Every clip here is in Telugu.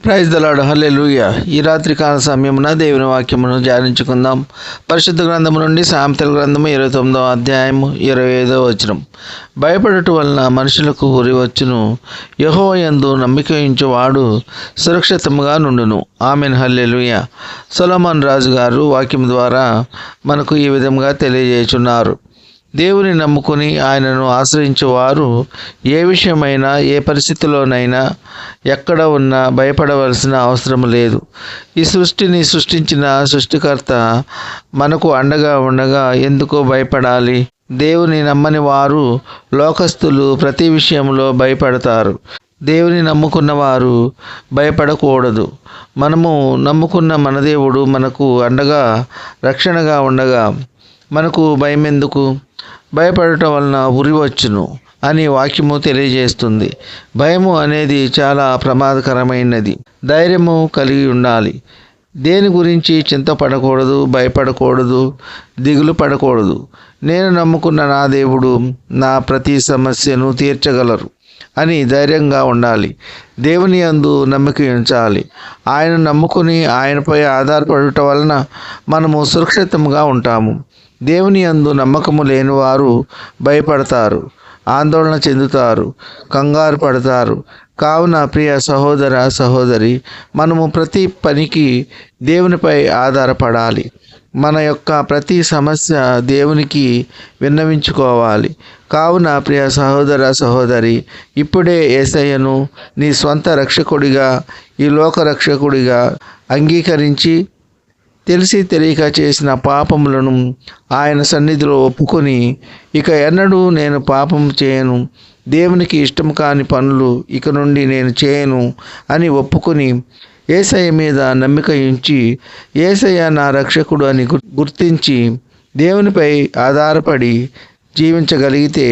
ప్రైజ్ ద లార్డ్, హల్లెలూయా. ఈ రాత్రి కాల సమయమున దేవుని వాక్యమును ధ్యానించుకుందాం. పరిశుద్ధ గ్రంథము నుండి సామెతల గ్రంథము 29వ అధ్యాయము 25వ వచనం. భయపడుట వలన మనుషులకు ఉరి వచ్చును, యెహోవా యందు నమ్మిక ఉంచువాడు సురక్షితముగా నుండును. ఆమెన్, హల్లెలూయా. సొలొమోను రాజు గారు వాక్యం ద్వారా మనకు ఈ విధంగా తెలియజేయుచున్నారు. దేవుని నమ్ముకుని ఆయనను ఆశ్రయించేవారు ఏ విషయమైనా, ఏ పరిస్థితిలోనైనా, ఎక్కడ ఉన్నా భయపడవలసిన అవసరం లేదు. ఈ సృష్టిని సృష్టించిన సృష్టికర్త మనకు అండగా ఉండగా ఎందుకో భయపడాలి? దేవుని నమ్మని వారు, లోకస్తులు ప్రతి విషయంలో భయపడతారు. దేవుని నమ్ముకున్న వారు భయపడకూడదు. మనము నమ్ముకున్న మన దేవుడు మనకు అండగా, రక్షణగా ఉండగా మనకు భయం ఎందుకు? భయపడటం వలన ఉరి వచ్చును అని వాక్యము తెలియజేస్తుంది. భయము అనేది చాలా ప్రమాదకరమైనది. ధైర్యము కలిగి ఉండాలి. దేని గురించి చింతపడకూడదు, భయపడకూడదు, దిగులు పడకూడదు. నేను నమ్ముకున్న నా దేవుడు నా ప్రతి సమస్యను తీర్చగలరు అని ధైర్యంగా ఉండాలి. దేవుని యందు నమ్మిక ఉంచాలి. ఆయన నమ్ముకుని ఆయనపై ఆధారపడటం వలన మనము సురక్షితంగా ఉంటాము. దేవుని యందు నమ్మకము లేని వారు భయపడతారు, ఆందోళన చెందుతారు, కంగారు పడతారు. కావున ప్రియ సహోదర, సహోదరి, మనము ప్రతి పనికి దేవునిపై ఆధారపడాలి. మన యొక్క ప్రతి సమస్య దేవునికి విన్నవించుకోవాలి. కావున ప్రియ సహోదర, సహోదరి, ఇప్పుడే యేసయ్యను నీ స్వంత రక్షకుడిగా, ఈ లోక రక్షకుడిగా అంగీకరించి తెలిసి తెలియక చేసిన పాపములను ఆయన సన్నిధిలో ఒప్పుకొని, ఇక ఎన్నడూ నేను పాపం చేయను, దేవునికి ఇష్టం కాని పనులు ఇక నుండి నేను చేయను అని ఒప్పుకొని యేసయ్య మీద నమ్మిక ఉంచి, యేసయ్య నా రక్షకుడు అని గుర్తించి దేవునిపై ఆధారపడి జీవించగలిగితే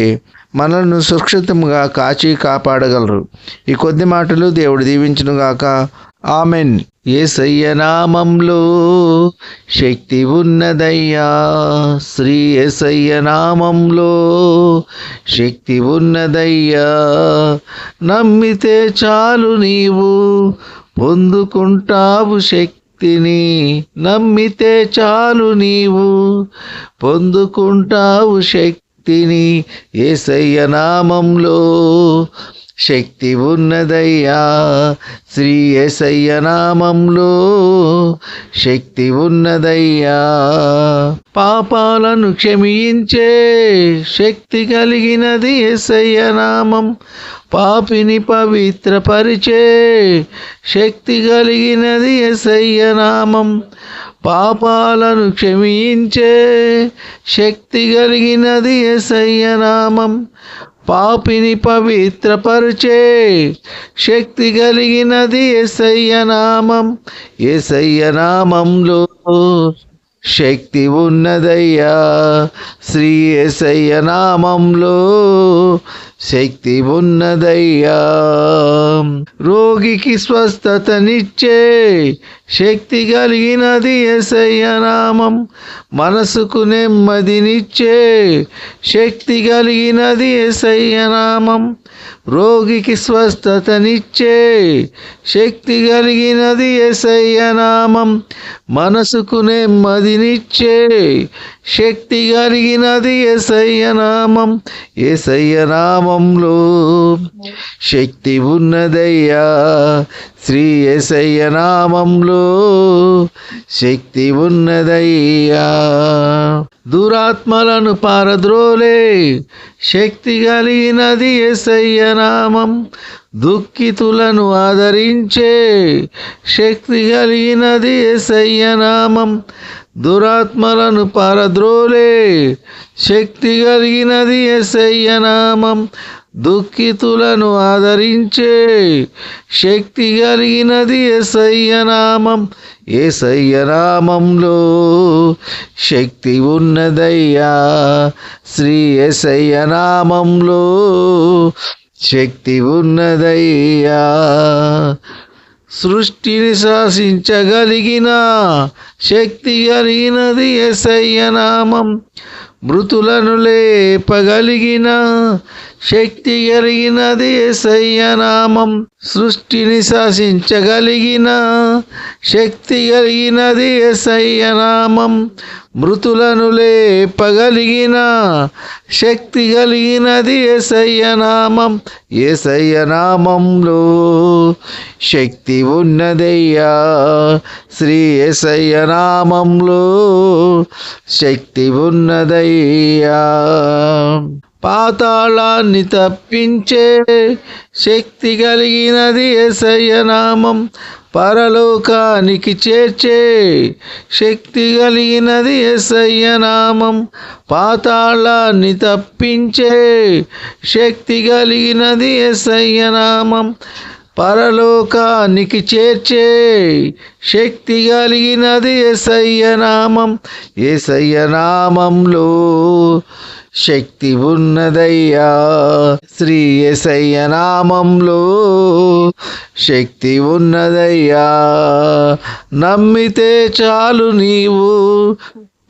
మనల్ని సురక్షితంగా కాచి కాపాడగలరు. ఈ కొద్ది మాటలు దేవుడు దీవించునుగాక. ఆమెన్. యేసయ్య నామంలో శక్తి ఉన్నదయ్యా, శ్రీ యేసయ్య నామంలో శక్తి ఉన్నదయ్యా. నమ్మితే చాలు నీవు పొందుకుంటావు శక్తిని, నమ్మితే చాలు నీవు పొందుకుంటావు శక్తిని. యేసయ్య నామంలో శక్తి ఉన్నదయ్యా, శ్రీ యేసయ్య నామంలో శక్తి ఉన్నదయ్యా. పాపాలను క్షమించే శక్తి కలిగినది యేసయ్య నామం, పాపిని పవిత్రపరిచే శక్తి కలిగినది యేసయ్య నామం. పాపాలను క్షమించే శక్తి కలిగినది యేసయ్య నామం, పాపిని పవిత్రపరిచే శక్తి కలిగినది యేసయ్య నామం. యేసయ్య నామంలో శక్తి ఉన్నదయ్యా, శ్రీ యేసయ్య నామంలో శక్తి ఉన్నదయ్యా. రోగికి స్వస్థతనిచ్చే శక్తి కలిగినది యేసయ్య నామం, మనసుకు నెమ్మదినిచ్చే శక్తి కలిగినది యేసయ్య నామం. రోగికి స్వస్థతనిచ్చే శక్తి కలిగినది యేసయ్య నామం, మనసుకు నెమ్మదినిచ్చే శక్తి కలిగినది యేసయ్య నామం. యేసయ్య నామంలో శక్తి ఉన్నదయ్యా, శ్రీ యేసయ్య నామంలో శక్తి ఉన్నదయ్యా. దురాత్మలను పారద్రోలే శక్తి కలిగినది యేసయ్య నామం, దుఃఖితులను ఆదరించే శక్తి కలిగినది యేసయ్య నామం. దురాత్మలను పారద్రోలే శక్తి కలిగినది యేసయ్య నామం, దుఃఖితులను ఆదరించే శక్తి కలిగినది యేసయ్య నామం. యేసయ్య నామంలో శక్తి ఉన్నదయ్యా, శ్రీ యేసయ్య నామంలో శక్తి ఉన్నదయ్యా. సృష్టిని శాసించగలిగిన శక్తి కలిగినది యేసయ్య నామం, మృతులను లేపగలిగిన శక్తి కలిగినది యేసయ్య నామం. సృష్టిని శాసించగలిగిన శక్తి కలిగినది యేసయ్య నామం. మృతులను లేపగలిగిన శక్తి కలిగినది యేసయ్య నామం. యేసయ్య నామంలో శక్తి ఉన్నదయ్యా. శ్రీ యేసయ్య నామంలో శక్తి ఉన్నదయ్యా. పాతాళాన్ని తప్పించే శక్తి కలిగినది యేసయ్య నామం. పరలోకానికి చేర్చే శక్తి కలిగినది యేసయ్య నామం. పాతాళాన్ని తప్పించే శక్తి కలిగినది యేసయ్య నామం. పరలోకానికి చేర్చే శక్తి కలిగినది యేసయ్య నామం. యేసయ్య నామంలో శక్తి ఉన్నదయ్యా. శ్రీ యేసయ్య నామంలో శక్తి ఉన్నదయ్యా. నమ్మితే చాలు నీవు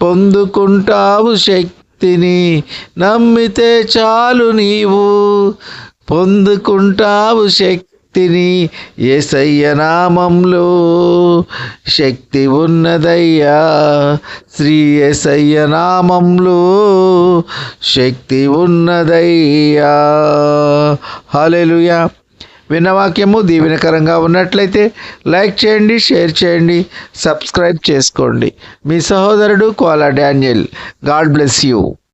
పొందుకుంటావు శక్తిని. నమ్మితే చాలు నీవు పొందుకుంటావు శక్తిని. యేసయ్య నామంలో శక్తి ఉన్నదయ్యా. శ్రీ యేసయ్య నామంలో శక్తి ఉన్నదయ్యా. హల్లెలూయా. విన్న వాక్యము దీవెనకరంగా ఉన్నట్లయితే లైక్ చేయండి, షేర్ చేయండి, సబ్స్క్రైబ్ చేసుకోండి. మీ సహోదరుడు Kola Daniel. God bless you.